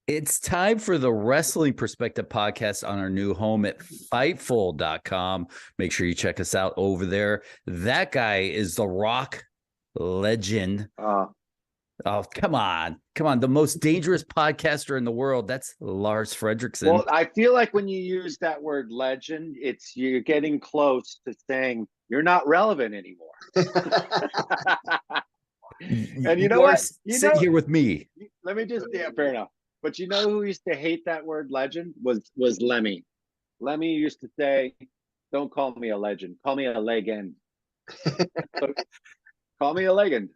It's time for the Wrestling Perspective podcast on our new home at Fightful.com. Make sure you check us out over there. That guy is the Rock legend. Oh, come on. Come on. The most dangerous podcaster in the world. That's Lars Frederiksen. Well, I feel like when you use that word legend, you're getting close to saying you're not relevant anymore. And you know what? Sit here with me. Let me just fair enough. But you know who used to hate that word legend was Lemmy. Lemmy used to say, "Don't call me a legend. Call me a legend." Call me a legend.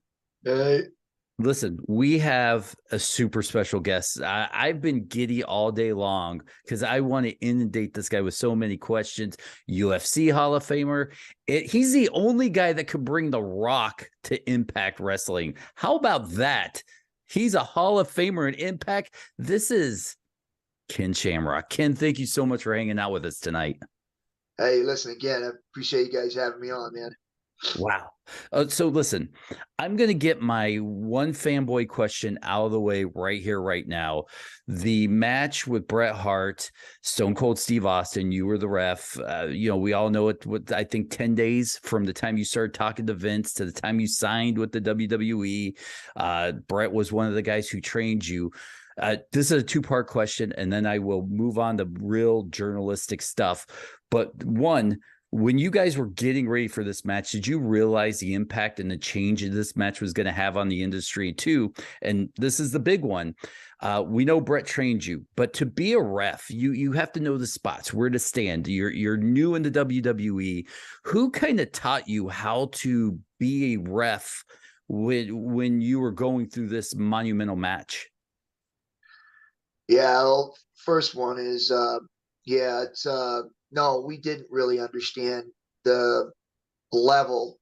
Listen, we have a super special guest. I've been giddy all day long because I want to inundate this guy with so many questions. UFC Hall of Famer. He's the only guy that could bring The Rock to Impact Wrestling. How about that? He's a Hall of Famer in Impact. This is Ken Shamrock. Ken, thank you so much for hanging out with us tonight. Hey, listen, again, I appreciate you guys having me on, man. Wow. So listen, I'm going to get my one fanboy question out of the way right here, right now. The match with Bret Hart, Stone Cold Steve Austin, you were the ref. We all know it. What I think 10 days from the time you started talking to Vince to the time you signed with the WWE, Bret was one of the guys who trained you. This is a two-part question, and then I will move on to real journalistic stuff. But one, when you guys were getting ready for this match, did you realize the impact and the change this match was going to have on the industry too? And this is the big one. We know Bret trained you, but to be a ref, you have to know the spots, where to stand. You're new in the WWE. Who kind of taught you how to be a ref when you were going through this monumental match? Yeah, well, first one is, no, we didn't really understand the level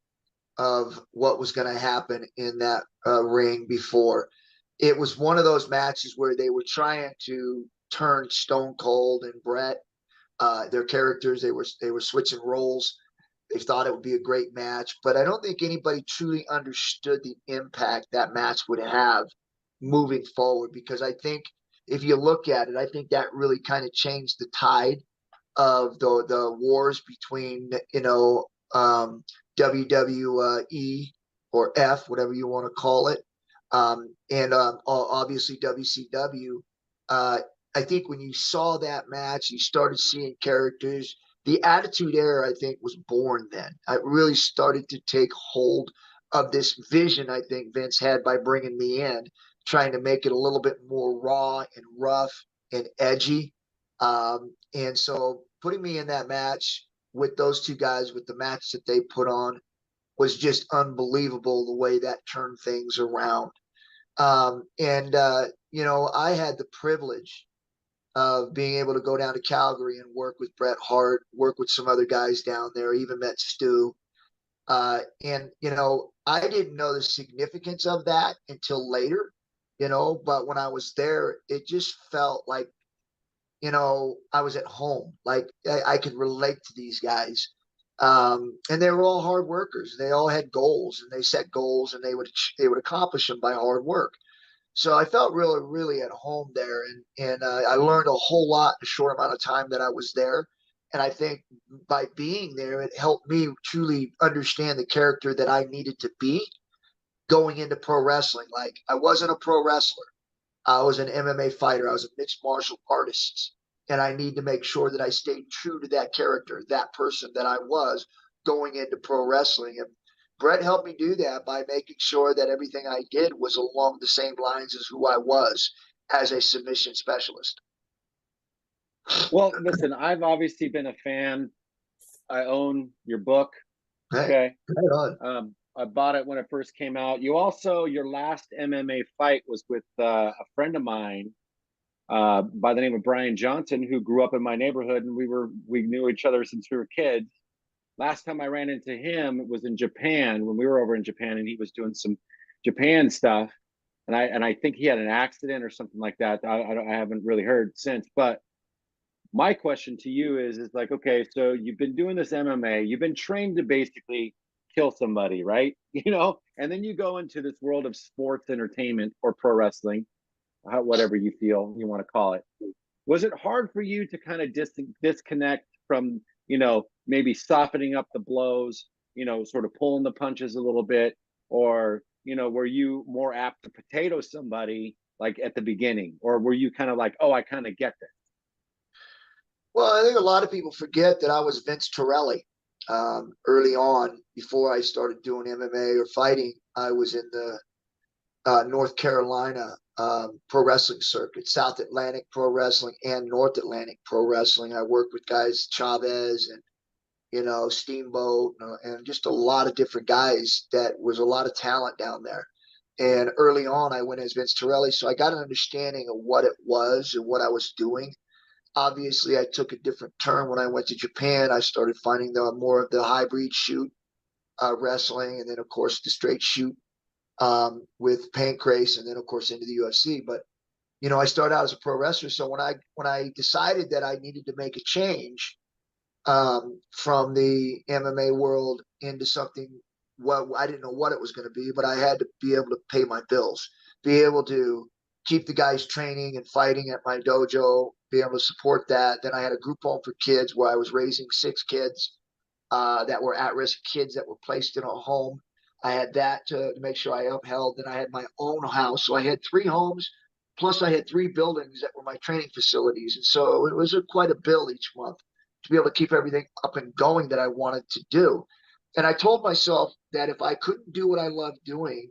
of what was going to happen in that ring before. It was one of those matches where they were trying to turn Stone Cold and Bret, their characters. They were switching roles. They thought it would be a great match, but I don't think anybody truly understood the impact that match would have moving forward. Because I think if you look at it, I think that really kind of changed the tide of the wars between WWE or F, whatever you want to call it, and obviously WCW. I think when you saw that match, you started seeing characters. The Attitude Era, I think, was born then. I really started to take hold of this vision I think Vince had by bringing me in, trying to make it a little bit more raw and rough and edgy. And so putting me in that match with those two guys, with the match that they put on, was just unbelievable the way that turned things around. I had the privilege of being able to go down to Calgary and work with Bret Hart, work with some other guys down there, even met Stu. I didn't know the significance of that until later, but when I was there, it just felt like, I was at home. Like I could relate to these guys. And they were all hard workers. They all had goals, and they set goals, and they would accomplish them by hard work. So I felt really, really at home there, and I learned a whole lot in a short amount of time that I was there. And I think by being there, it helped me truly understand the character that I needed to be going into pro wrestling. Like, I wasn't a pro wrestler. I was an MMA fighter. I was a mixed martial artist. And I need to make sure that I stayed true to that character, that person that I was going into pro wrestling. And Bret helped me do that by making sure that everything I did was along the same lines as who I was as a submission specialist. Well, listen, I've obviously been a fan. I own your book. Okay. I bought it when it first came out. Your last MMA fight was with a friend of mine by the name of Brian Johnson, who grew up in my neighborhood, and we knew each other since we were kids. Last time I ran into him was in Japan, when we were over in Japan, and he was doing some Japan stuff, and I think he had an accident or something like that. I haven't really heard since. But my question to you is like, okay, so you've been doing this MMA, you've been trained to basically kill somebody, right? And then you go into this world of sports entertainment or pro wrestling, whatever you feel you want to call it. Was it hard for you to kind of disconnect from, maybe softening up the blows, sort of pulling the punches a little bit, or, were you more apt to potato somebody like at the beginning, or were you kind of like, oh, I kind of get this? Well, I think a lot of people forget that I was Vince Torelli. Early on, before I started doing MMA or fighting, I was in the North Carolina pro wrestling circuit, South Atlantic Pro Wrestling and North Atlantic Pro Wrestling. I worked with guys Chavez and Steamboat and just a lot of different guys. That was a lot of talent down there. And early on, I went as Vince Torelli, so I got an understanding of what it was and what I was doing. Obviously, I took a different turn when I went to Japan. I started finding more of the hybrid shoot wrestling, and then of course the straight shoot with Pancrase, and then of course into the UFC. But I started out as a pro wrestler, so when I decided that I needed to make a change from the MMA world into something, well, I didn't know what it was going to be, but I had to be able to pay my bills, be able to keep the guys training and fighting at my dojo, be able to support that. Then I had a group home for kids where I was raising 6 kids that were at-risk kids that were placed in a home. I had that to make sure I upheld. Then I had my own house. So I had 3 homes, plus I had 3 buildings that were my training facilities. And so it was quite a bill each month to be able to keep everything up and going that I wanted to do. And I told myself that if I couldn't do what I loved doing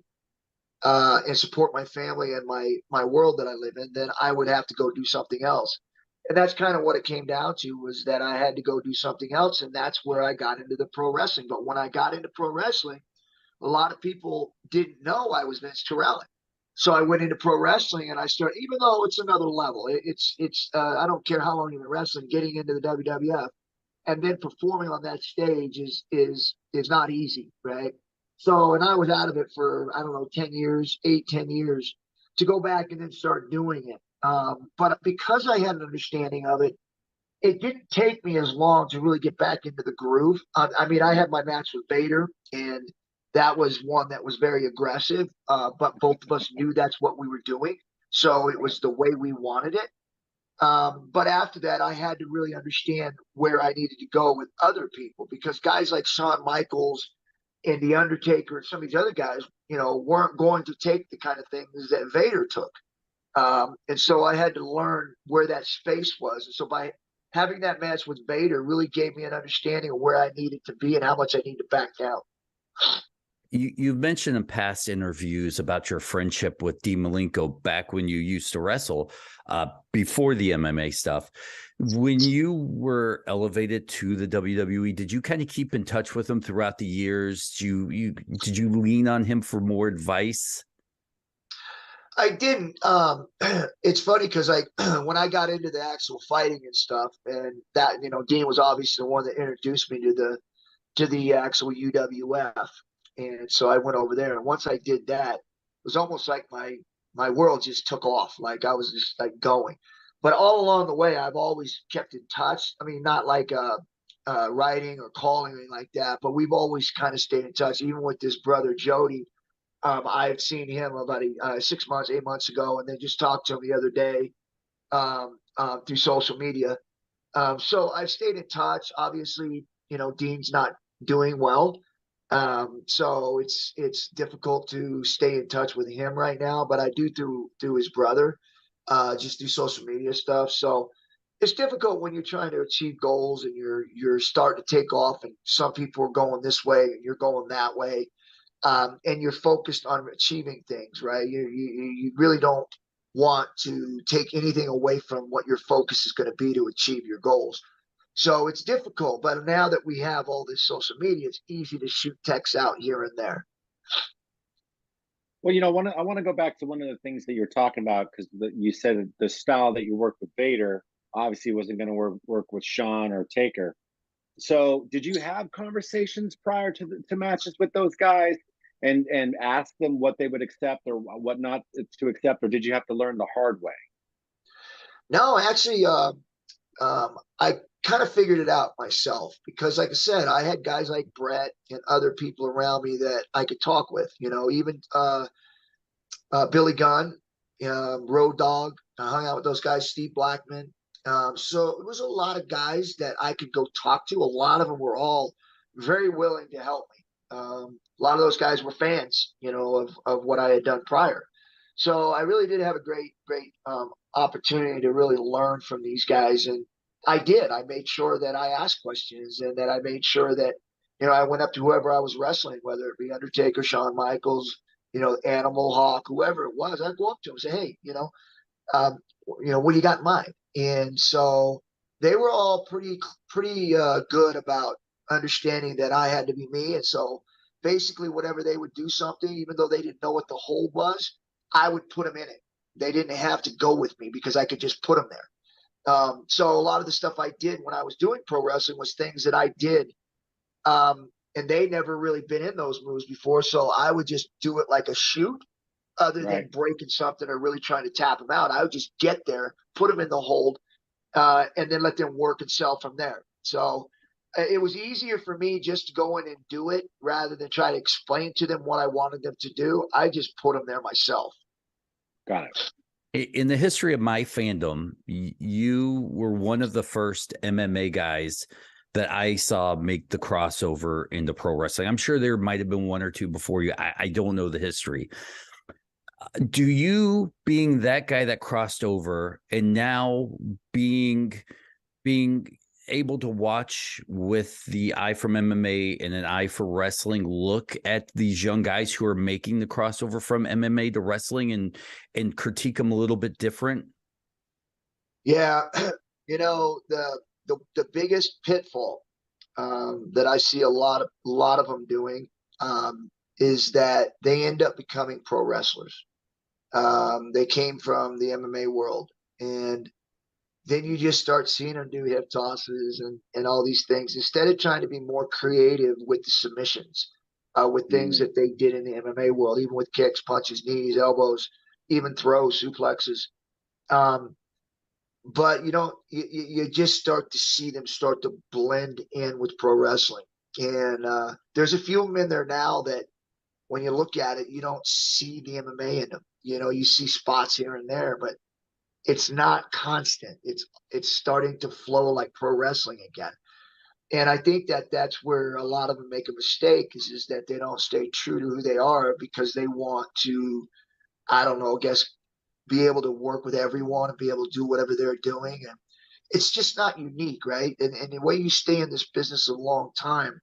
and support my family and my world that I live in, then I would have to go do something else. And that's kind of what it came down to, was that I had to go do something else. And that's where I got into the pro wrestling. But when I got into pro wrestling, a lot of people didn't know I was Vince Torelli. So I went into pro wrestling and I started, even though it's another level, I don't care how long you've been wrestling, getting into the WWF and then performing on that stage is not easy, right? So, and I was out of it for, I don't know, 10 years, 10 years, to go back and then start doing it. But because I had an understanding of it, it didn't take me as long to really get back into the groove. I mean, I had my match with Vader, and that was one that was very aggressive, but both of us knew that's what we were doing. So it was the way we wanted it. But after that, I had to really understand where I needed to go with other people, because guys like Shawn Michaels and The Undertaker and some of these other guys, weren't going to take the kind of things that Vader took. And so I had to learn where that space was. And so by having that match with Vader really gave me an understanding of where I needed to be and how much I need to back down. You've mentioned in past interviews about your friendship with Dean Malenko back when you used to wrestle before the MMA stuff. When you were elevated to the WWE, did you kind of keep in touch with him throughout the years? Did you lean on him for more advice? I didn't. It's funny because when I got into the actual fighting and stuff, and that, Dean was obviously the one that introduced me to the actual UWF. And so I went over there, and once I did that, it was almost like my world just took off. Like I was just like going. But all along the way, I've always kept in touch. I mean, not like writing or calling or anything like that, but we've always kind of stayed in touch. Even with this brother Jody, I've seen him about 6 months, 8 months ago, and then just talked to him the other day through social media. So I've stayed in touch. Obviously, Dean's not doing well. So it's difficult to stay in touch with him right now, but I do through his brother, just through social media stuff. So it's difficult when you're trying to achieve goals and you're starting to take off, and some people are going this way and you're going that way. And you're focused on achieving things, right? You really don't want to take anything away from what your focus is going to be to achieve your goals. So it's difficult, but now that we have all this social media, it's easy to shoot texts out here and there. Well, I want to go back to one of the things that you're talking about, because you said the style that you worked with Vader obviously wasn't going to work with Shawn or Taker. So did you have conversations prior to matches with those guys and ask them what they would accept or what not to accept, or did you have to learn the hard way? No, actually, I kind of figured it out myself, because like I said, I had guys like Brett and other people around me that I could talk with, even Billy Gunn, Road Dogg. I hung out with those guys, Steve Blackman. So it was a lot of guys that I could go talk to. A lot of them were all very willing to help me. A lot of those guys were fans, of what I had done prior. So I really did have a great opportunity to really learn from these guys. And I did. I made sure that I asked questions and that I made sure that, I went up to whoever I was wrestling, whether it be Undertaker, Shawn Michaels, Animal Hawk, whoever it was. I'd go up to him and say, hey, what do you got in mind? And so they were all pretty good about understanding that I had to be me. And so basically whenever they would do something, even though they didn't know what the hold was, I would put them in it. They didn't have to go with me because I could just put them there. So a lot of the stuff I did when I was doing pro wrestling was things that I did. And they never really been in those moves before. So I would just do it like a shoot other than breaking something or really trying to tap them out. I would just get there, put them in the hold, and then let them work and sell from there. So it was easier for me just to go in and do it rather than try to explain to them what I wanted them to do. I just put them there myself. Got it. In the history of my fandom, you were one of the first MMA guys that I saw make the crossover into pro wrestling. I'm sure there might have been one or two before you. I don't know the history. Do you, being that guy that crossed over and now being able to watch with the eye from MMA and an eye for wrestling, look at these young guys who are making the crossover from MMA to wrestling and critique them a little bit different? Yeah. The biggest pitfall that I see a lot of them doing is that they end up becoming pro wrestlers. They came from the MMA world, and then you just start seeing them do hip tosses and all these things instead of trying to be more creative with the submissions, with things that they did in the MMA world, even with kicks, punches, knees, elbows, even throws, suplexes. But you just start to see them start to blend in with pro wrestling. And there's a few of them in there now that when you look at it, you don't see the MMA in them. You see spots here and there, but it's not constant. It's starting to flow like pro wrestling again. And I think that that's where a lot of them make a mistake is that they don't stay true to who they are because they want to, I don't know, I guess, be able to work with everyone and be able to do whatever they're doing. And it's just not unique, right? And the way you stay in this business a long time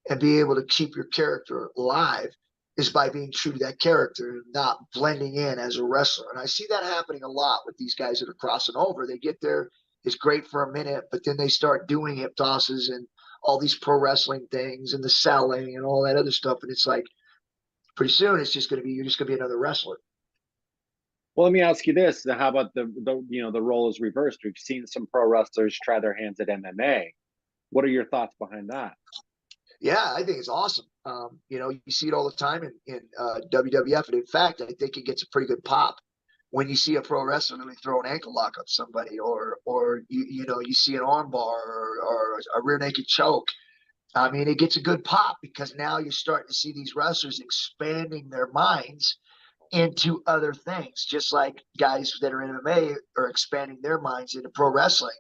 and be able to keep your character alive is by being true to that character and not blending in as a wrestler. And I see that happening a lot with these guys that are crossing over. They get there, it's great for a minute, but then they start doing hip tosses and all these pro wrestling things and the selling and all that other stuff. And it's like, pretty soon you're just going to be another wrestler. Well, let me ask you this. How about the role is reversed? We've seen some pro wrestlers try their hands at MMA. What are your thoughts behind that? Yeah, I think it's awesome. You see it all the time in WWF. And in fact, I think it gets a pretty good pop when you see a pro wrestler really throw an ankle lock on somebody or you see an arm bar or a rear naked choke. I mean, it gets a good pop because now you're starting to see these wrestlers expanding their minds into other things, just like guys that are in MMA are expanding their minds into pro wrestling.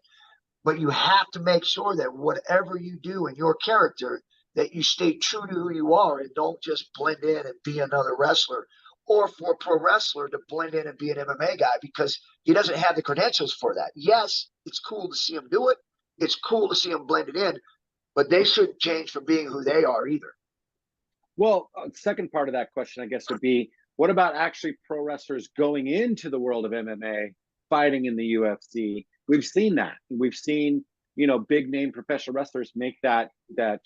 But you have to make sure that whatever you do in your character, that you stay true to who you are and don't just blend in and be another wrestler, or for a pro wrestler to blend in and be an MMA guy because he doesn't have the credentials for that. Yes, it's cool to see him do it. It's cool to see him blend it in, but they shouldn't change from being who they are either. Well, second part of that question, I guess, would be, what about actually pro wrestlers going into the world of MMA, fighting in the UFC? We've seen that. We've seen, big name professional wrestlers make that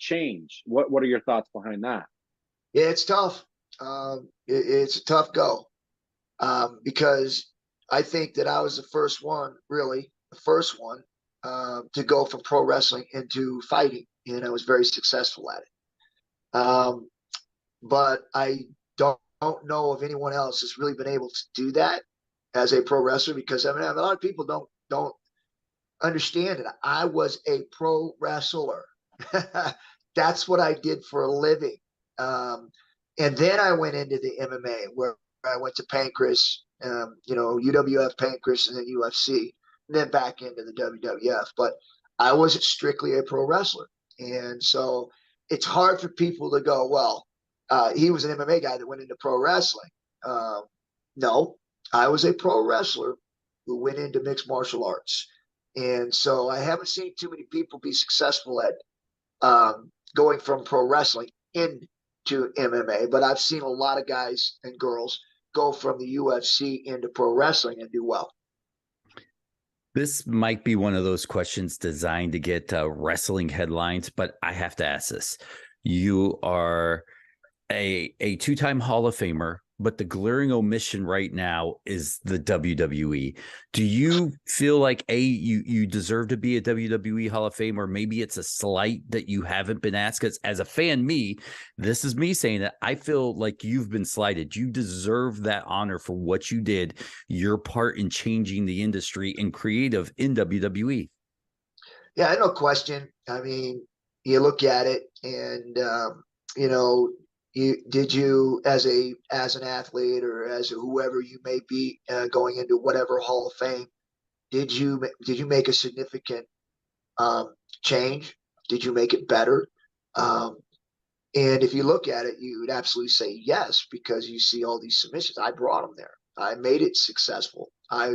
change. What are your thoughts behind that? Yeah, it's tough. It's a tough go because I think that I was the first one to go from pro wrestling into fighting, and I was very successful at it. But I don't know if anyone else has really been able to do that as a pro wrestler because a lot of people don't understand it. I was a pro wrestler. That's what I did for a living. And then I went into the MMA where I went to Pancras, UWF, Pancras, and then UFC, and then back into the WWF. But I wasn't strictly a pro wrestler. And so it's hard for people to go, well, he was an MMA guy that went into pro wrestling. No, I was a pro wrestler who went into mixed martial arts. And so I haven't seen too many people be successful at going from pro wrestling into MMA, but I've seen a lot of guys and girls go from the UFC into pro wrestling and do well. This might be one of those questions designed to get wrestling headlines, but I have to ask this. You are a two-time Hall of Famer, but the glaring omission right now is the WWE. Do you feel like you deserve to be a WWE Hall of Fame, or maybe it's a slight that you haven't been asked? Because as a fan, this is me saying that I feel like you've been slighted. You deserve that honor for what you did, your part in changing the industry and creative in WWE. Yeah, no question. I mean, you look at it, and did you as an athlete or as whoever you may be going into whatever Hall of Fame, did you make a significant change? Did you make it better? And if you look at it, you would absolutely say yes, because you see all these submissions. I brought them there. I made it successful. I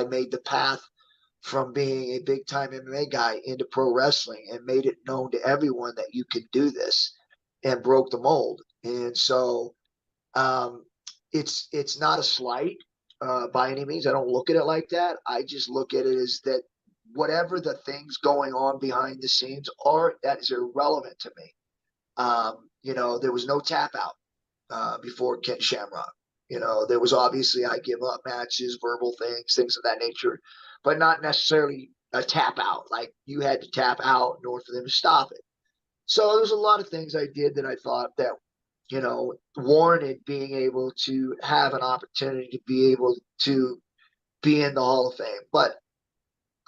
made the path from being a big time MMA guy into pro wrestling and made it known to everyone that you could do this, and broke the mold. And so it's not a slight by any means. I don't look at it like that. I just look at it as that whatever the things going on behind the scenes are, that is irrelevant to me. There was no tap out before Ken Shamrock. There was obviously I give up matches, verbal things of that nature, but not necessarily a tap out. Like you had to tap out in order for them to stop it. So there's a lot of things I did that I thought that, warranted being able to have an opportunity to be able to be in the Hall of Fame. But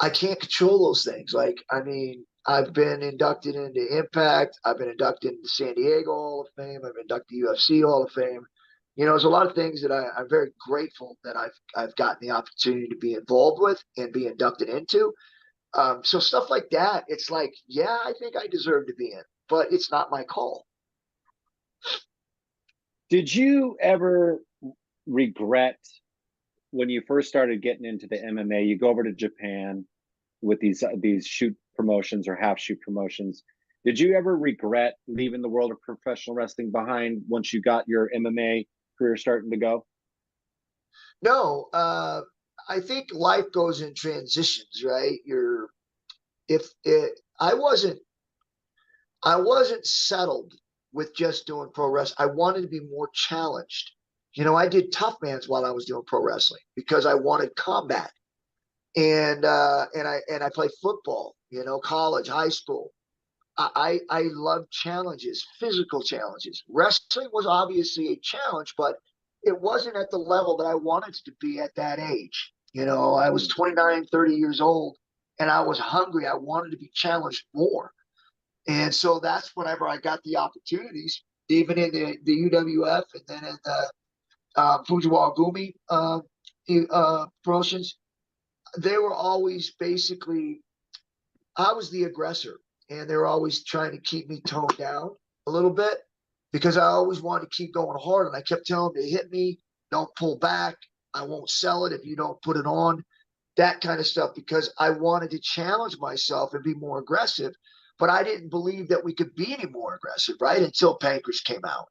I can't control those things. Like, I mean, I've been inducted into Impact. I've been inducted into San Diego Hall of Fame. I've been inducted to UFC Hall of Fame. There's a lot of things that I'm very grateful that I've gotten the opportunity to be involved with and be inducted into. So stuff like that, it's like, yeah, I think I deserve to be in, but it's not my call. Did you ever regret when you first started getting into the MMA? You go over to Japan with these shoot promotions or half shoot promotions. Did you ever regret leaving the world of professional wrestling behind once you got your MMA career starting to go? No, I think life goes in transitions, right? I wasn't settled with just doing pro wrestling. I wanted to be more challenged. I did tough mans while I was doing pro wrestling because I wanted combat. And I played football, college, high school. I love challenges, physical challenges. Wrestling was obviously a challenge, but it wasn't at the level that I wanted to be at that age. I was 29, 30 years old, and I was hungry. I wanted to be challenged more. And so that's whenever I got the opportunities, even in the UWF and then in the Fujiwara Gumi promotions, they were always basically, I was the aggressor, and they were always trying to keep me toned down a little bit because I always wanted to keep going hard. And I kept telling them to hit me, don't pull back. I won't sell it if you don't put it on, that kind of stuff, because I wanted to challenge myself and be more aggressive. But I didn't believe that we could be any more aggressive, right? Until Pancras came out.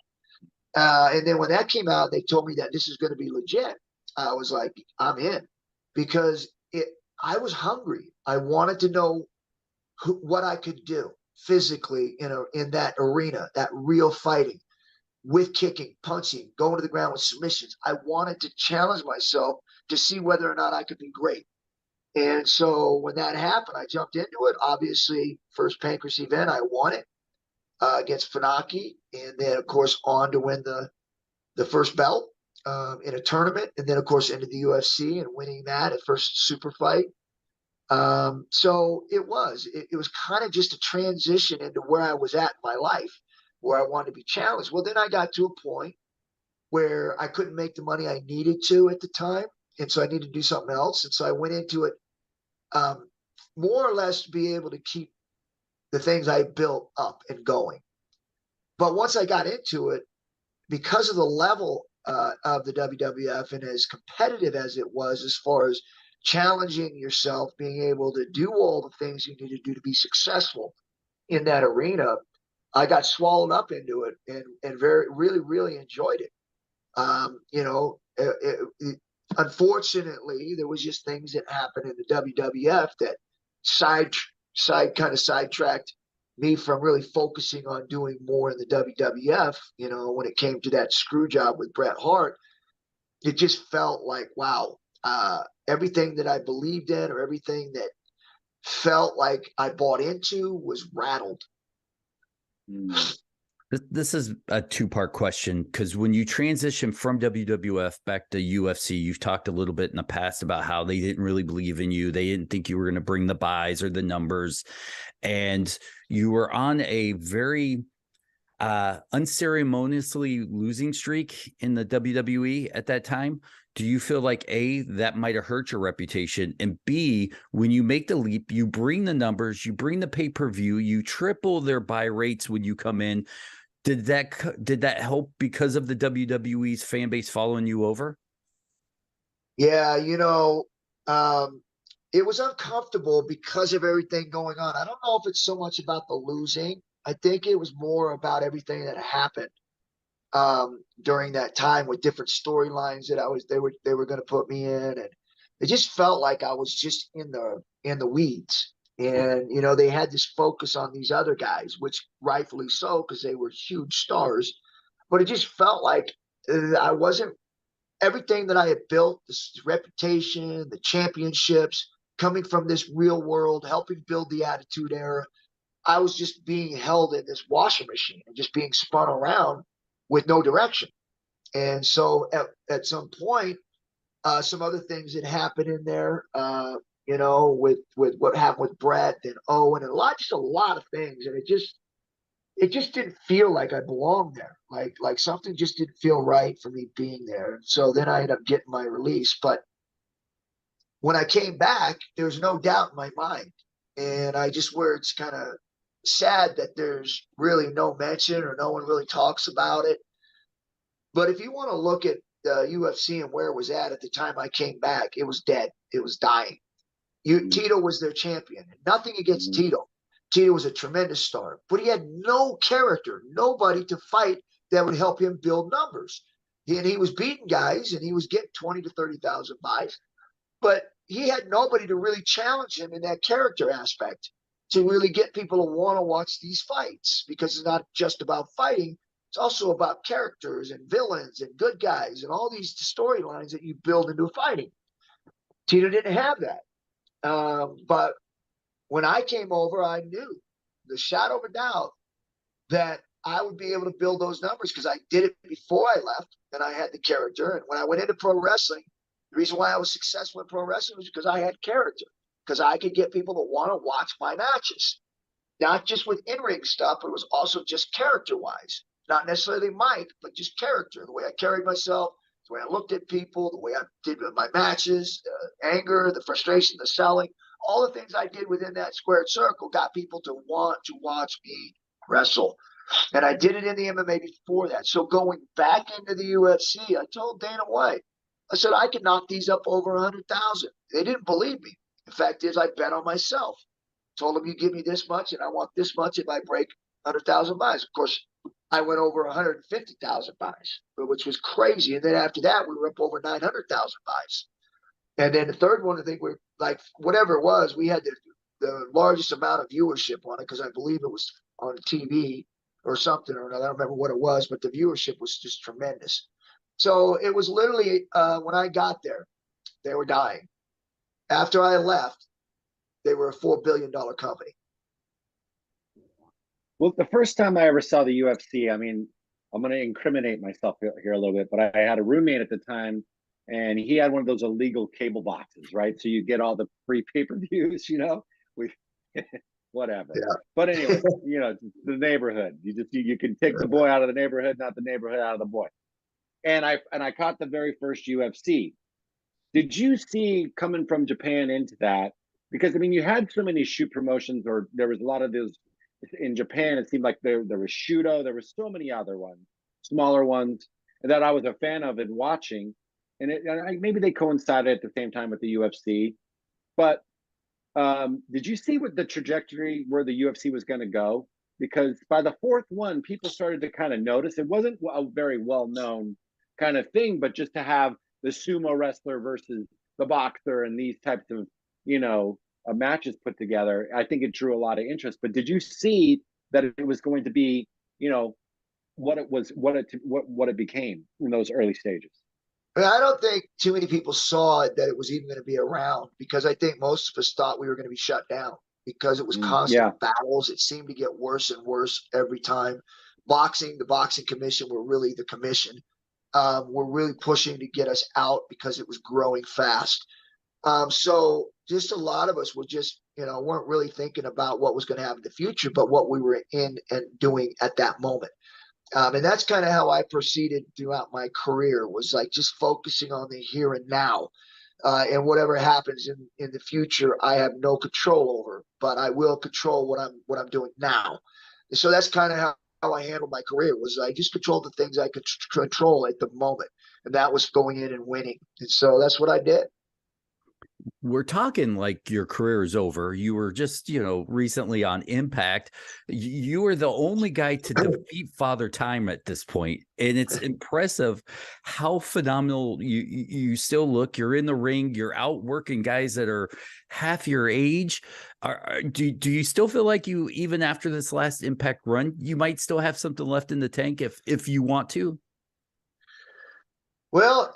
And then when that came out, they told me that this is going to be legit. I was like, I'm in, because I was hungry. I wanted to know what I could do physically in that arena, that real fighting with kicking, punching, going to the ground with submissions. I wanted to challenge myself to see whether or not I could be great. And so when that happened, I jumped into it. Obviously, first Pancras event, I won it against Funaki, and then of course on to win the first belt in a tournament, and then of course into the UFC and winning that at first super fight. So it was kind of just a transition into where I was at in my life, where I wanted to be challenged. Well, then I got to a point where I couldn't make the money I needed to at the time. And so I needed to do something else. And so I went into it more or less to be able to keep the things I built up and going. But once I got into it, because of the level of the WWF and as competitive as it was, as far as challenging yourself, being able to do all the things you need to do to be successful in that arena, I got swallowed up into it and really enjoyed it. Unfortunately, there was just things that happened in the WWF that sidetracked me from really focusing on doing more in the WWF. When it came to that screw job with Bret Hart, it just felt like, wow, everything that I believed in or everything that felt like I bought into was rattled. This is a two-part question, because when you transition from WWF back to UFC, you've talked a little bit in the past about how they didn't really believe in you. They didn't think you were going to bring the buys or the numbers. And you were on a very unceremoniously losing streak in the WWE at that time. Do you feel like A, that might have hurt your reputation? And B, when you make the leap, you bring the numbers, you bring the pay-per-view, you triple their buy rates when you come in. Did that help because of the WWE's fan base following you over? Yeah, it was uncomfortable because of everything going on. I don't know if it's so much about the losing. I think it was more about everything that happened during that time with different storylines that they were going to put me in, and it just felt like I was just in the weeds. And they had this focus on these other guys, which rightfully so, because they were huge stars. But it just felt like I wasn't everything that I had built, this reputation, the championships, coming from this real world, helping build the Attitude Era. I was just being held in this washing machine and just being spun around with no direction. And so at some point, some other things that happened in there, with what happened with Brett and Owen and just a lot of things. And it just didn't feel like I belonged there. Like something just didn't feel right for me being there. So then I ended up getting my release. But when I came back, there was no doubt in my mind. And where it's kind of sad that there's really no mention or no one really talks about it. But if you want to look at the UFC and where it was at the time I came back, it was dead. It was dying. Tito was their champion. Nothing against Tito. Tito was a tremendous star, but he had no character, nobody to fight that would help him build numbers. And he was beating guys, and he was getting 20 to 30,000 buys, but he had nobody to really challenge him in that character aspect to really get people to want to watch these fights, because it's not just about fighting. It's also about characters and villains and good guys and all these storylines that you build into fighting. Tito didn't have that. But when I came over, I knew the shadow of a doubt that I would be able to build those numbers, because I did it before I left and I had the character. And when I went into pro wrestling, the reason why I was successful in pro wrestling was because I had character, because I could get people to want to watch my matches, not just with in-ring stuff, but it was also just character-wise. Not necessarily mic, but just character, the way I carried myself, the way I looked at people, the way I did with my matches, anger, the frustration, the selling, all the things I did within that squared circle got people to want to watch me wrestle. And I did it in the MMA before that. So going back into the UFC, I told Dana White, I said, I can knock these up over 100,000. They didn't believe me. The fact is, I bet on myself. Told them, you give me this much, and I want this much if I break 100,000 buys. Of course, I went over 150,000 buys, which was crazy. And then after that, we were up over 900,000 buys. And then the third one, I think we're like, whatever it was, we had the largest amount of viewership on it, because I believe it was on TV or something or another. I don't remember what it was, but the viewership was just tremendous. So it was literally when I got there, they were dying. After I left, they were a $4 billion company. Well, the first time I ever saw the UFC, I mean, I'm going to incriminate myself here a little bit, but I had a roommate at the time, and he had one of those illegal cable boxes, right? So you get all the free pay-per-views, whatever. Yeah. But anyway, the neighborhood. You can take the boy out of the neighborhood, not the neighborhood out of the boy. and I caught the very first UFC. Did you see, coming from Japan into that? Because I mean, you had so many shoot promotions, or there was a lot of those in Japan. It seemed like there was Shudo, there was so many other ones, smaller ones, that I was a fan of and watching. And maybe they coincided at the same time with the UFC. But did you see what the trajectory where the UFC was going to go? Because by the fourth one, people started to kind of notice it wasn't a very well known kind of thing, but just to have the sumo wrestler versus the boxer and these types of, matches put together, I think it drew a lot of interest. But did you see that it was going to be, what it became in those early stages? I don't think too many people saw that it was even going to be around, because I think most of us thought we were going to be shut down because it was constant battles. It seemed to get worse and worse every time. The boxing commission were really the commission. Were really pushing to get us out because it was growing fast. So just a lot of us were just, weren't really thinking about what was going to happen in the future, but what we were in and doing at that moment. And that's kind of how I proceeded throughout my career, was like just focusing on the here and now. And whatever happens in the future, I have no control over, but I will control what I'm doing now. And so that's kind of how I handled my career, was I just controlled the things I could control at the moment. And that was going in and winning. And so that's what I did. We're talking like your career is over. You were just, recently on Impact. You were the only guy to defeat Father Time at this point. And it's impressive how phenomenal you still look. You're in the ring. You're out working guys that are half your age. Do you still feel like you, even after this last Impact run, you might still have something left in the tank if you want to? Well,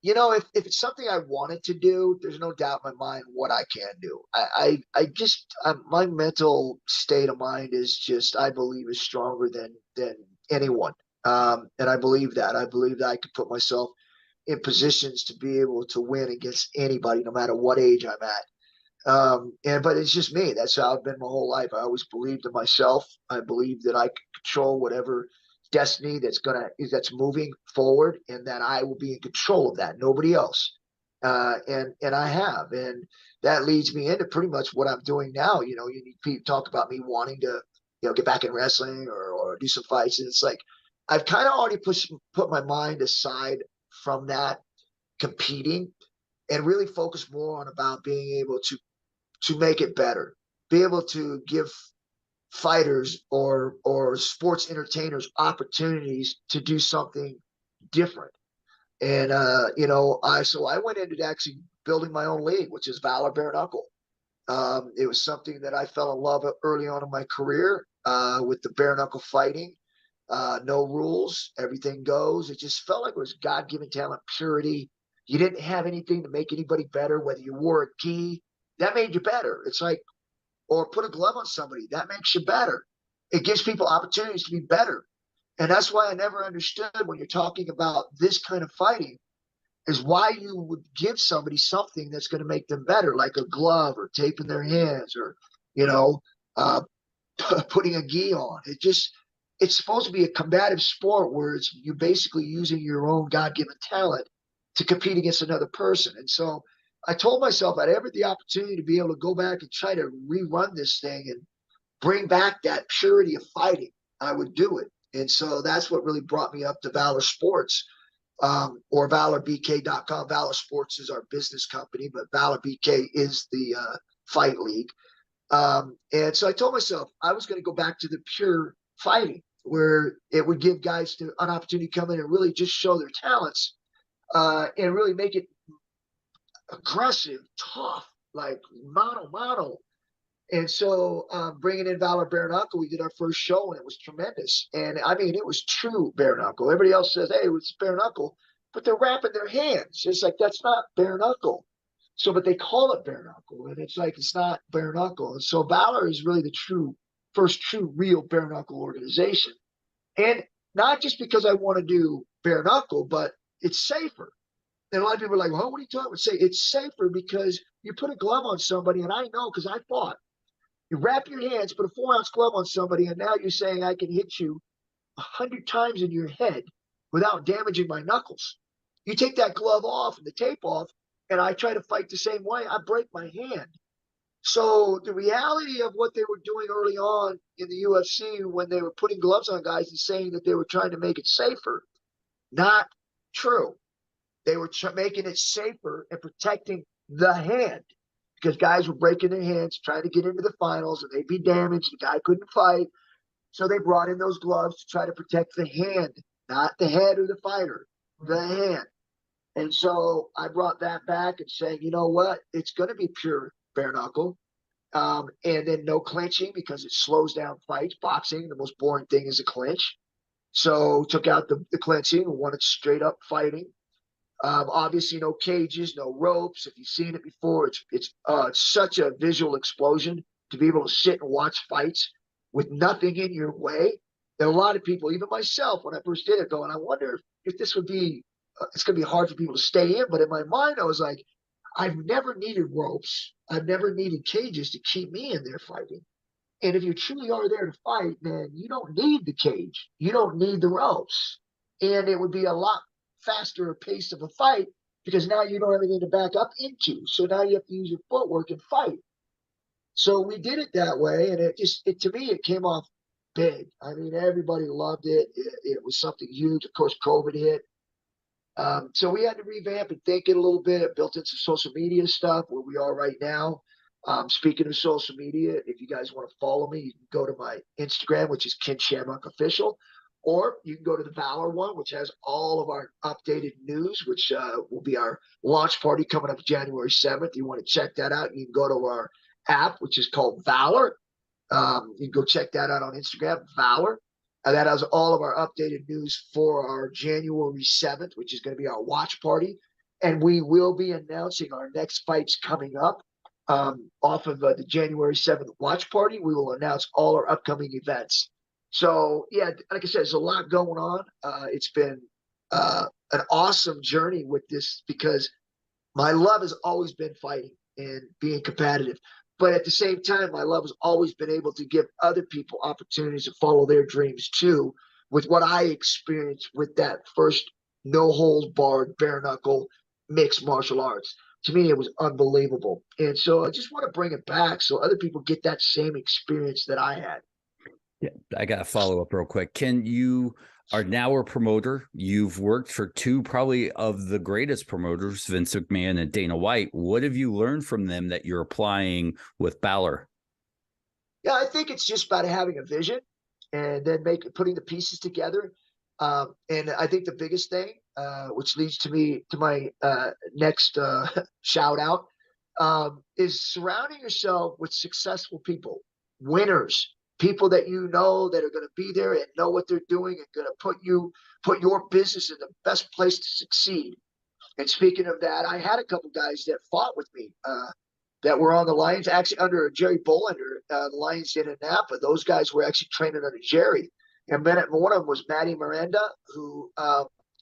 if it's something I wanted to do, there's no doubt in my mind what I can do. My mental state of mind is just, I believe, is stronger than anyone. And I believe that. I believe that I could put myself in positions to be able to win against anybody, no matter what age I'm at. But it's just me. That's how I've been my whole life. I always believed in myself. I believe that I could control whatever destiny that's moving forward, and that I will be in control of that, nobody else. And I have, and that leads me into pretty much what I'm doing now. You need people talk about me wanting to, get back in wrestling or do some fights. And it's like, I've kind of already put my mind aside from that competing, and really focus more on about being able to make it better, be able to give fighters or sports entertainers opportunities to do something different. And so I went into actually building my own league, which is Valor Bare Knuckle. It was something that I fell in love with early on in my career, with the bare knuckle fighting. No rules, everything goes. It just felt like it was God-given talent, purity. You didn't have anything to make anybody better, whether you wore a gi, that made you better. It's like, or put a glove on somebody, that makes you better. It gives people opportunities to be better. And that's why I never understood, when you're talking about this kind of fighting, is why you would give somebody something that's going to make them better, like a glove or taping their hands, or, putting a gi on. It's supposed to be a combative sport where you're basically using your own God-given talent to compete against another person. And so I told myself I'd ever the opportunity to be able to go back and try to rerun this thing and bring back that purity of fighting, I would do it. And so that's what really brought me up to Valor Sports, or ValorBK.com. Valor Sports is our business company, but Valor BK is the fight league. And so I told myself I was going to go back to the pure fighting, where it would give guys an opportunity to come in and really just show their talents, and really make it aggressive, tough, like model. And so bringing in Valor Bare Knuckle, we did our first show, and it was tremendous. And I mean, it was true bare knuckle. Everybody else says, hey, it's bare knuckle, but they're wrapping their hands. It's like, that's not bare knuckle. So, but they call it bare knuckle, and it's like, it's not bare knuckle. And so Valor is really the first true real bare knuckle organization. And not just because I want to do bare knuckle, but it's safer. And a lot of people are like, well, what are you talking about? Say it's safer because you put a glove on somebody, and I know because I fought. You wrap your hands, put a 4-ounce glove on somebody, and now you're saying I can hit you 100 times in your head, without damaging my knuckles. You take that glove off and the tape off, and I try to fight the same way, I break my hand. So the reality of what they were doing early on in the UFC when they were putting gloves on guys and saying that they were trying to make it safer, not true. They were making it safer and protecting the hand because guys were breaking their hands trying to get into the finals and they'd be damaged. The guy couldn't fight. So they brought in those gloves to try to protect the hand, not the head or the fighter, the hand. And so I brought that back and saying, you know what? It's going to be pure bare knuckle. And then no clinching because it slows down fights. Boxing, the most boring thing is a clinch. So took out the clinching and wanted straight up fighting. Obviously, no cages, no ropes. If you've seen it before, it's such a visual explosion to be able to sit and watch fights with nothing in your way. There are a lot of people, even myself, when I first did it, going, I wonder if this would be, it's going to be hard for people to stay in. But in my mind, I was like, I've never needed ropes. I've never needed cages to keep me in there fighting. And if you truly are there to fight, then you don't need the cage. You don't need the ropes. And it would be a lot faster pace of a fight because now you don't have anything to back up into. So now you have to use your footwork and fight. So we did it that way. And to me, it came off big. I mean, everybody loved it. It was something huge. Of course, COVID hit. So we had to revamp and think it a little bit. It built in some social media stuff where we are right now. Speaking of social media, if you guys want to follow me, you can go to my Instagram, which is Ken Shamrock Official, or you can go to the Valor one, which has all of our updated news, which will be our launch party coming up January 7th. You want to check that out, you can go to our app, which is called Valor. You can go check that out on Instagram, Valor. And that has all of our updated news for our January 7th, which is going to be our watch party. And we will be announcing our next fights coming up. Off of the January 7th watch party, we will announce all our upcoming events. So, yeah, like I said, there's a lot going on. It's been an awesome journey with this because my love has always been fighting and being competitive. But at the same time, my love has always been able to give other people opportunities to follow their dreams too, with what I experienced with that first no-holds-barred, bare-knuckle mixed martial arts. To me, it was unbelievable. And so I just want to bring it back so other people get that same experience that I had. Yeah, I got to follow up real quick. Ken, you are now a promoter. You've worked for two probably of the greatest promoters, Vince McMahon and Dana White. What have you learned from them that you're applying with Balor? Yeah, I think it's just about having a vision and then putting the pieces together. And I think the biggest thing, which leads to my next shout out, is surrounding yourself with successful people, winners, people that you know that are going to be there and know what they're doing and going to put your business in the best place to succeed. And speaking of that, I had a couple guys that fought with me that were on the Lions, actually under Jerry Bolander, the Lions in Napa. Those guys were actually training under Jerry. And then one of them was Matty Miranda, who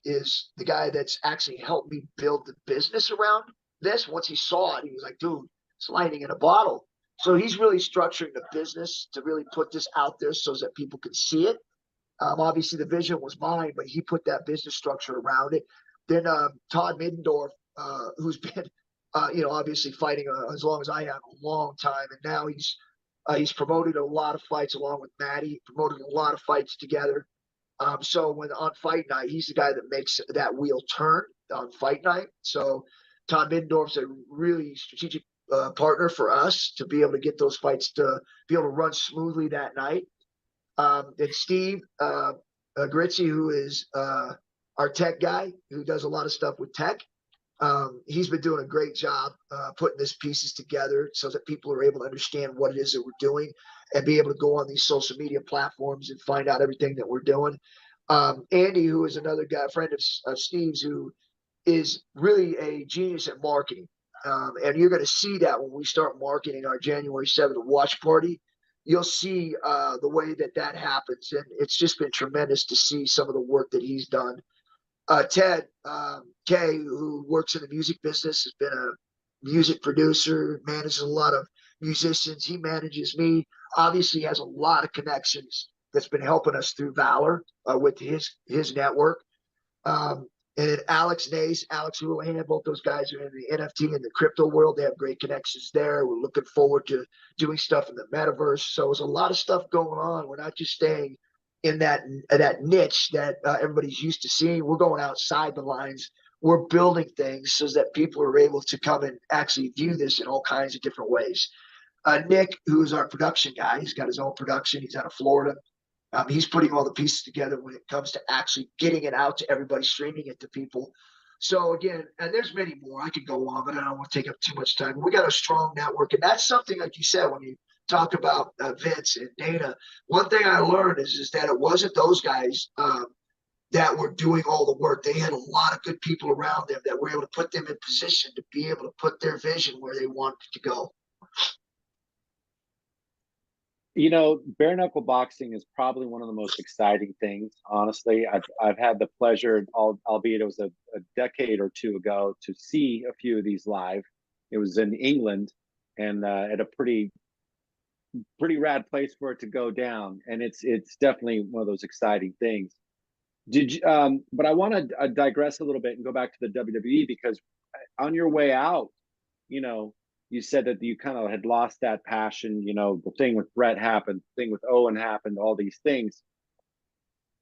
is the guy that's actually helped me build the business around this. Once he saw it, he was like, dude, it's lightning in a bottle. So he's really structuring the business to really put this out there so that people can see it. Obviously, the vision was mine, but he put that business structure around it. Then Todd Middendorf, who's been, obviously fighting as long as I have, a long time. And now he's promoted a lot of fights along with Matty, promoted a lot of fights together. So when on fight night, he's the guy that makes that wheel turn on fight night. So Todd Middendorf's a really strategic partner for us to be able to get those fights to be able to run smoothly that night. And Steve Gritzy, who is our tech guy, who does a lot of stuff with tech. He's been doing a great job putting these pieces together so that people are able to understand what it is that we're doing and be able to go on these social media platforms and find out everything that we're doing. Andy, who is another guy, a friend of Steve's, who is really a genius at marketing. And you're going to see that when we start marketing our January 7th watch party. You'll see the way that happens. And it's just been tremendous to see some of the work that he's done. Ted Kay, who works in the music business, has been a music producer, manages a lot of musicians. He manages me. Obviously, has a lot of connections that's been helping us through Valor with his network. And then Alex Nace, Alex Houlihan, both those guys are in the NFT and the crypto world. They have great connections there. We're looking forward to doing stuff in the metaverse. So there's a lot of stuff going on. We're not just staying in that niche that everybody's used to seeing. We're going outside the lines. We're building things so that people are able to come and actually view this in all kinds of different ways. Nick, who's our production guy, he's got his own production. He's out of Florida. He's putting all the pieces together when it comes to actually getting it out to everybody, streaming it to people. So again, and there's many more. I could go on, but I don't want to take up too much time. We got a strong network, and that's something, like you said, when you talk about Vince and Dana, one thing I learned is that it wasn't those guys that were doing all the work. They had a lot of good people around them that were able to put them in position to be able to put their vision where they wanted to go. You know, bare knuckle boxing is probably one of the most exciting things. Honestly, I've had the pleasure, albeit it was a decade or two ago, to see a few of these live. It was in England, and at a pretty rad place for it to go down. And it's definitely one of those exciting things. Did you? But I want to digress a little bit and go back to the WWE, because on your way out, you know, you said that you kind of had lost that passion. You know, the thing with Brett happened, the thing with Owen happened, all these things.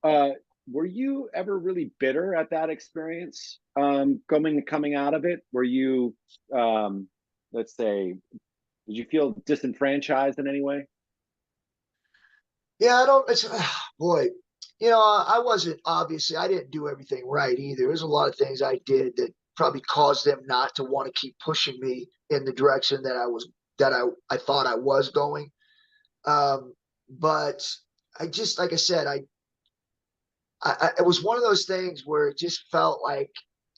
Were you ever really bitter at that experience, coming out of it? Were you, let's say, did you feel disenfranchised in any way? Yeah, I don't. It's, boy, you know, I wasn't, obviously, I didn't do everything right either. There's a lot of things I did that probably caused them not to want to keep pushing me in the direction that I thought I was going. But I just, like I said, it was one of those things where it just felt like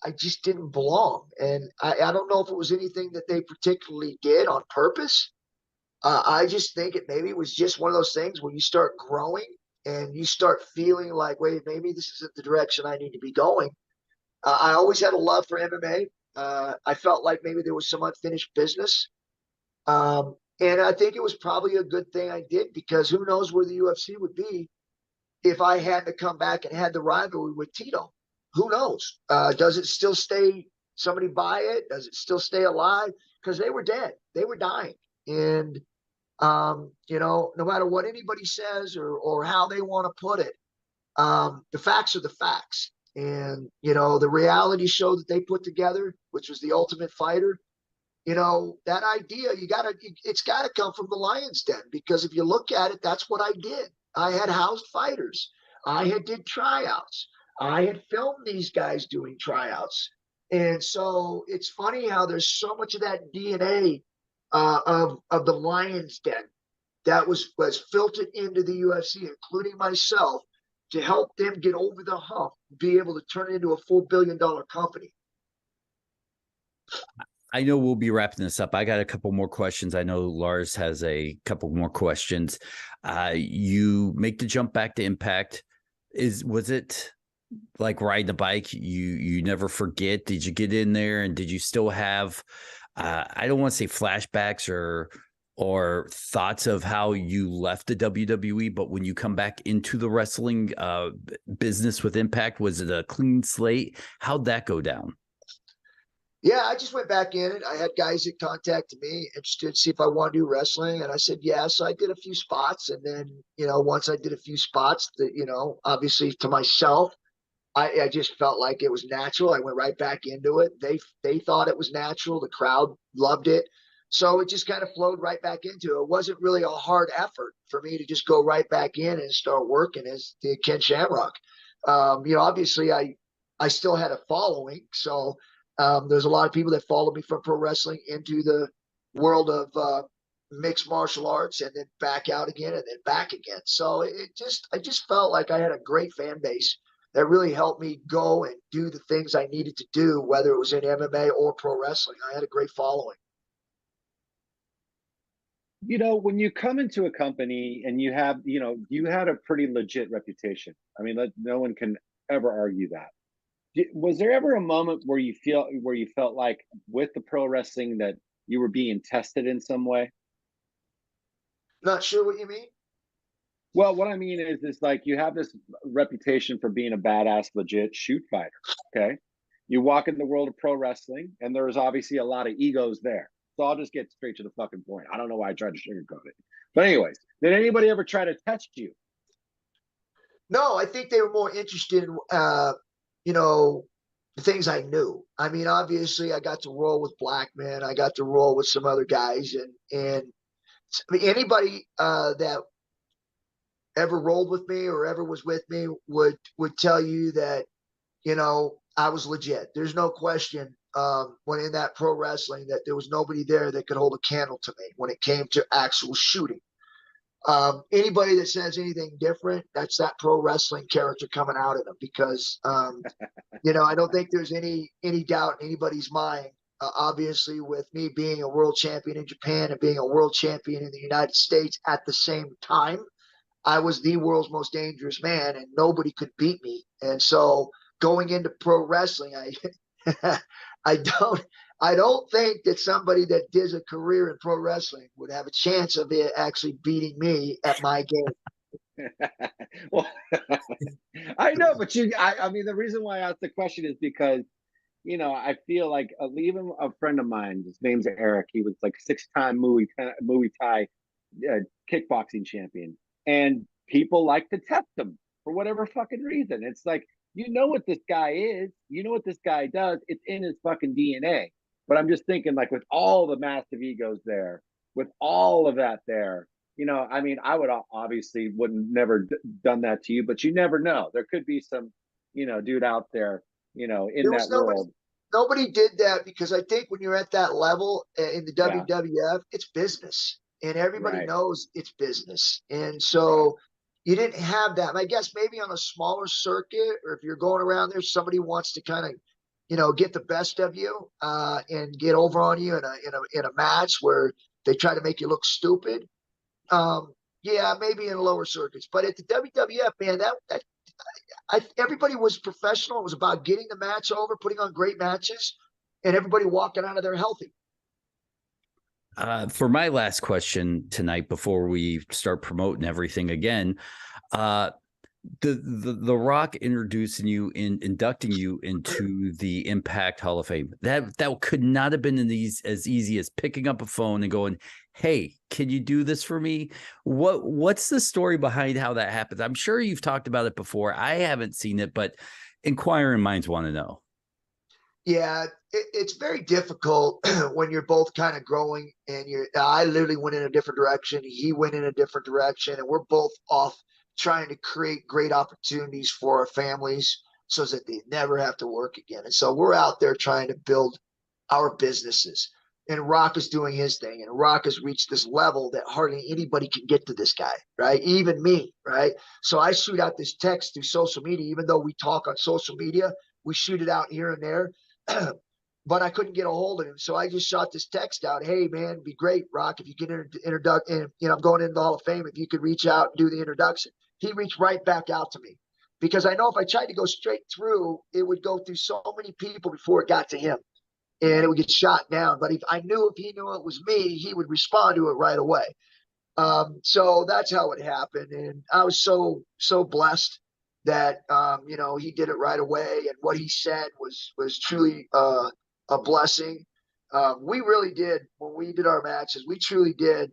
I just didn't belong. And I don't know if it was anything that they particularly did on purpose. I just think maybe it was just one of those things where you start growing and you start feeling like, wait, maybe this isn't the direction I need to be going. I always had a love for MMA. I felt like maybe there was some unfinished business. And I think it was probably a good thing I did, because who knows where the UFC would be if I had to come back and had the rivalry with Tito. Who knows? Does it still stay? Somebody buy it? Does it still stay alive? Because they were dead. They were dying. And, you know, no matter what anybody says or how they want to put it, the facts are the facts. And, you know, the reality show that they put together, which was The Ultimate Fighter, you know, that idea, it's got to come from the Lion's Den, because if you look at it, that's what I did. I had housed fighters. I had did tryouts. I had filmed these guys doing tryouts. And so it's funny how there's so much of that DNA of the Lion's Den that was filtered into the UFC, including myself, to help them get over the hump, be able to turn it into a full $1 billion company. I know we'll be wrapping this up. I got a couple more questions. I know Lars has a couple more questions. You make the jump back to Impact. Was it like riding a bike? You never forget. Did you get in there, and did you still have I don't want to say flashbacks or thoughts of how you left the WWE, but when you come back into the wrestling business with Impact, was it a clean slate? How'd that go down? Yeah, I just went back in it. I had guys that contacted me interested to see if I want to do wrestling. And I said, yes. So I did a few spots. And then, you know, once I did a few spots that, you know, obviously to myself, I just felt like it was natural. I went right back into it. They thought it was natural. The crowd loved it. So it just kind of flowed right back into it. It wasn't really a hard effort for me to just go right back in and start working as the Ken Shamrock. You know, obviously I still had a following. So there's a lot of people that followed me from pro wrestling into the world of mixed martial arts, and then back out again and then back again. So I just felt like I had a great fan base that really helped me go and do the things I needed to do, whether it was in MMA or pro wrestling. I had a great following. You know, when you come into a company and you have, you know, you had a pretty legit reputation. I mean, no one can ever argue that. Was there ever a moment where you felt like with the pro wrestling that you were being tested in some way? Not sure what you mean. Well, what I mean is like you have this reputation for being a badass, legit shoot fighter. Okay. You walk in the world of pro wrestling, and there's obviously a lot of egos there. So I'll just get straight to the fucking point. I don't know why I tried to sugarcoat it. But, anyways, did anybody ever try to test you? No, I think they were more interested in, you know, the things I knew. I mean, obviously, I got to roll with Blackman. I got to roll with some other guys, and I mean, anybody that ever rolled with me or ever was with me would tell you that, you know, I was legit. There's no question when in that pro wrestling that there was nobody there that could hold a candle to me when it came to actual shooting. Anybody that says anything different, that's that pro wrestling character coming out of them because, you know, I don't think there's any doubt in anybody's mind. Obviously, with me being a world champion in Japan and being a world champion in the United States at the same time, I was the world's most dangerous man, and nobody could beat me. And so, going into pro wrestling, I don't I don't think that somebody that does a career in pro wrestling would have a chance of it actually beating me at my game. Well, I know, but I mean, the reason why I asked the question is because, you know, I feel like even a friend of mine, his name's Eric. He was like 6-time Muay Thai kickboxing champion, and people like to test him for whatever fucking reason. It's like, you know what this guy is, you know what this guy does. It's in his fucking DNA. But I'm just thinking, like, with all the massive egos there, with all of that there, you know, I mean, I would obviously wouldn't never done that to you, but you never know. There could be some, you know, dude out there, you know, in There was that world. nobody did that because I think when you're at that level in the Yeah, WWF, it's business, and everybody right, knows it's business, and right. so you didn't have that. And I guess maybe on a smaller circuit, or if you're going around there, somebody wants to kind of, you know, get the best of you and get over on you in a match where they try to make you look stupid. Yeah, maybe in lower circuits, but at the WWF, man, everybody was professional. It was about getting the match over, putting on great matches, and everybody walking out of there healthy. For my last question tonight, before we start promoting everything again, uh, the Rock inducting you into the Impact Hall of Fame. That could not have been as easy as picking up a phone and going, "Hey, can you do this for me?" What's the story behind how that happens? I'm sure you've talked about it before. I haven't seen it, but inquiring minds want to know. Yeah, it's very difficult when you're both kind of growing, and I literally went in a different direction. He went in a different direction, and we're both off trying to create great opportunities for our families so that they never have to work again. And so we're out there trying to build our businesses. And Rock is doing his thing, and Rock has reached this level that hardly anybody can get to this guy, right? Even me, right? So I shoot out this text through social media, even though we talk on social media, we shoot it out here and there. But I couldn't get a hold of him. So I just shot this text out. Hey, man, it'd be great, Rock, if you get introduct, and you know, I'm going into the Hall of Fame. If you could reach out and do the introduction. He reached right back out to me because I know if I tried to go straight through, it would go through so many people before it got to him, and it would get shot down. But if he knew it was me, he would respond to it right away. So that's how it happened, and I was so blessed that you know, he did it right away, and what he said was truly a blessing. We really did, when we did our matches, we truly did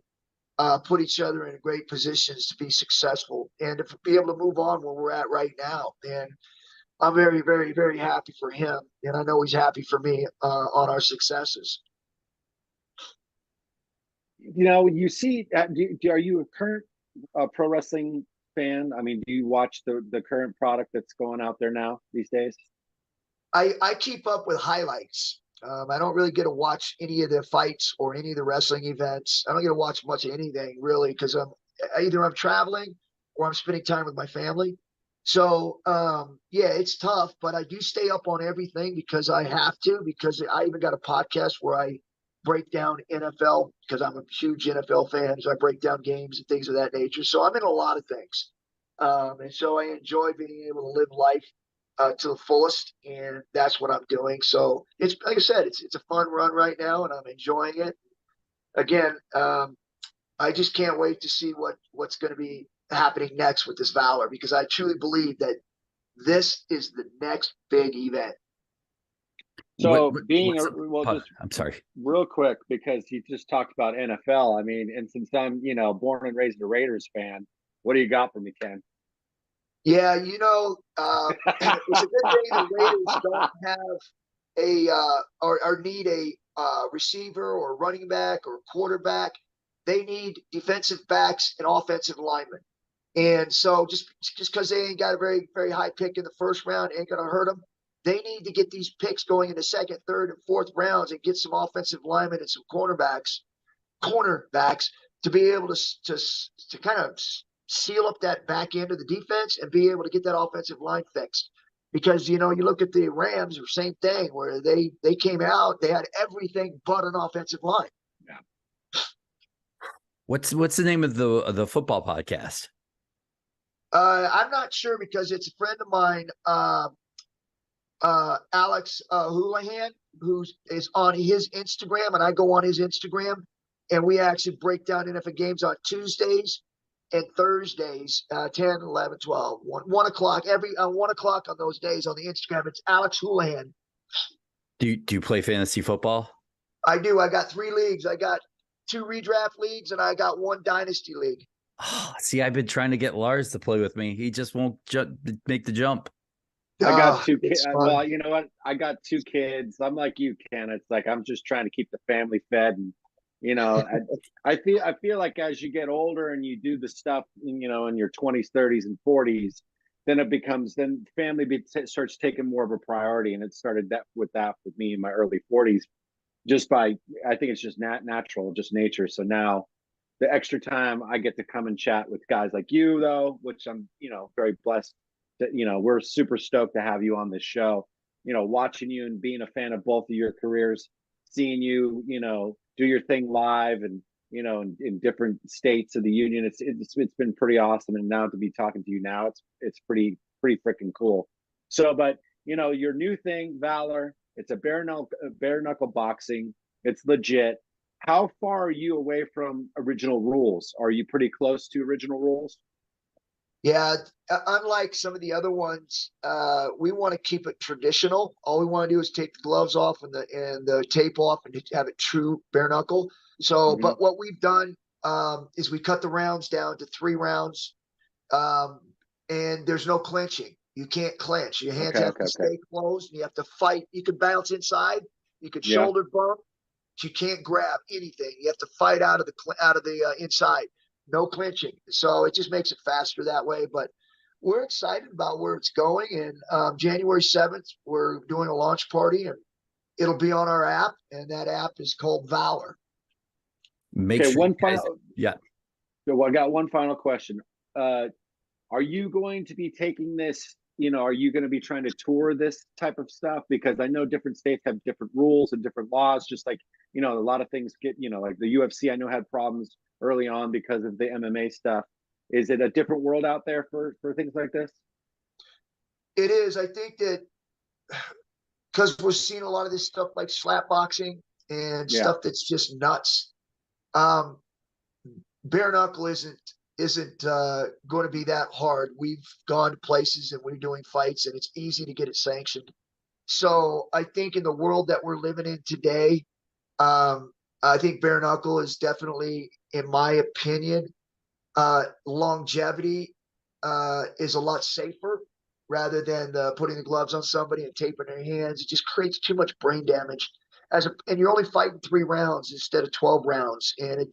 put each other in great positions to be successful and to be able to move on where we're at right now. And I'm very, very, very happy for him, and I know he's happy for me on our successes. You know, you see, are you a current pro wrestling fan? I mean, do you watch the current product that's going out there now these days? I keep up with highlights. I don't really get to watch any of the fights or any of the wrestling events. I don't get to watch much of anything really because I'm traveling or I'm spending time with my family. So yeah, it's tough, but I do stay up on everything because I have to. Because I even got a podcast where I break down NFL because I'm a huge NFL fan. So I break down games and things of that nature. So I'm in a lot of things, and so I enjoy being able to live life to the fullest, and that's what I'm doing. So it's like I said, it's a fun run right now, and I'm enjoying it. Again, I just can't wait to see what's going to be happening next with this Valor, because I truly believe that this is the next big event. So I'm sorry, real quick, because he just talked about NFL. I mean, and since I'm, born and raised a Raiders fan, what do you got for me, Ken? Yeah, it's a good thing the Raiders don't have or need a receiver or running back or quarterback. They need defensive backs and offensive linemen. And so just because they ain't got a very, very high pick in the first round ain't going to hurt them. They need to get these picks going in the second, third, and fourth rounds and get some offensive linemen and some cornerbacks to be able to kind of seal up that back end of the defense and be able to get that offensive line fixed. Because, you look at the Rams, or same thing, where they came out, they had everything but an offensive line. Yeah. What's the name of the football podcast? I'm not sure, because it's a friend of mine, Alex Houlihan, who is on his Instagram, and I go on his Instagram, and we actually break down NFL games on Tuesdays and Thursdays, 10, 11, 12, 1 o'clock, 1 o'clock on those days on the Instagram. It's Alex Houlihan. Do you play fantasy football? I do. I got 3 leagues. I got 2 redraft leagues, and I got 1 dynasty league. Oh, see, I've been trying to get Lars to play with me. He just won't make the jump. I got 2 kids. Well, you know what? I got 2 kids. I'm like you, Ken. It's like I'm just trying to keep the family fed, and I feel like as you get older and you do the stuff, in your 20s, 30s, and 40s, then family starts taking more of a priority, and it started with me in my early 40s. I think it's just natural, just nature. So now, the extra time I get to come and chat with guys like you, though, which I'm, very blessed that, we're super stoked to have you on this show. Watching you and being a fan of both of your careers, seeing you, do your thing live and, in different states of the union, it's been pretty awesome. And now to be talking to you now, it's pretty freaking cool. So, but your new thing, Valor, it's a bare knuckle boxing. It's legit. How far are you away from original rules? Are you pretty close to original rules? Yeah, unlike some of the other ones, we want to keep it traditional. All we want to do is take the gloves off and the tape off and have it true bare knuckle. So, but what we've done is we cut the rounds down to 3 rounds, and there's no clinching. You can't clinch. Your hands have to stay closed, and you have to fight. You can bounce inside. You can shoulder bump. You can't grab anything. You have to fight out of the inside. No clinching. So it just makes it faster that way. But we're excited about where it's going. And January 7th, we're doing a launch party, and it'll be on our app. And that app is called Valor. So I got one final question. Are you going to be taking this? Are you going to be trying to tour this type of stuff? Because I know different states have different rules and different laws, just like, a lot of things get, like the UFC, I know had problems early on because of the MMA stuff. Is it a different world out there for things like this? It is. I think that because we're seeing a lot of this stuff like slap boxing and stuff that's just nuts. Bare knuckle isn't going to be that hard. We've gone to places and we're doing fights, and it's easy to get it sanctioned. So I think in the world that we're living in today, I think bare knuckle is definitely, in my opinion, longevity is a lot safer rather than putting the gloves on somebody and taping their hands. It just creates too much brain damage. And you're only fighting 3 rounds instead of 12 rounds. And it's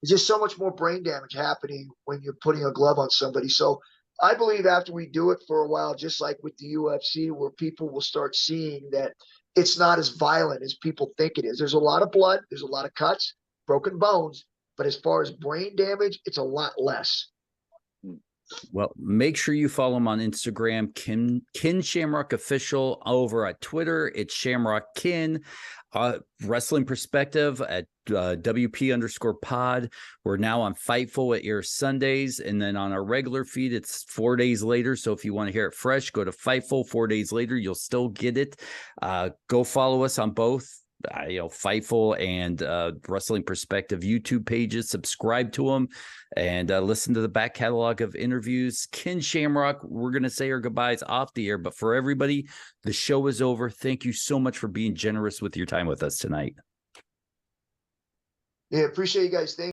just so much more brain damage happening when you're putting a glove on somebody. So I believe after we do it for a while, just like with the UFC, where people will start seeing that it's not as violent as people think it is. There's a lot of blood, there's a lot of cuts, broken bones, but as far as brain damage, it's a lot less. Well, make sure you follow him on Instagram, Kin Shamrock Official. Over at Twitter, it's Shamrock Kin. Wrestling Perspective at WP_pod. We're now on Fightful. It airs Sundays, and then on our regular feed, it's 4 days later. So if you want to hear it fresh, go to Fightful. 4 days later, you'll still get it. Go follow us on both Fightful and Wrestling Perspective YouTube pages. Subscribe to them and listen to the back catalog of interviews. Ken Shamrock, we're going to say our goodbyes off the air, but for everybody, the show is over. Thank you so much for being generous with your time with us tonight. Yeah, appreciate you guys. Thank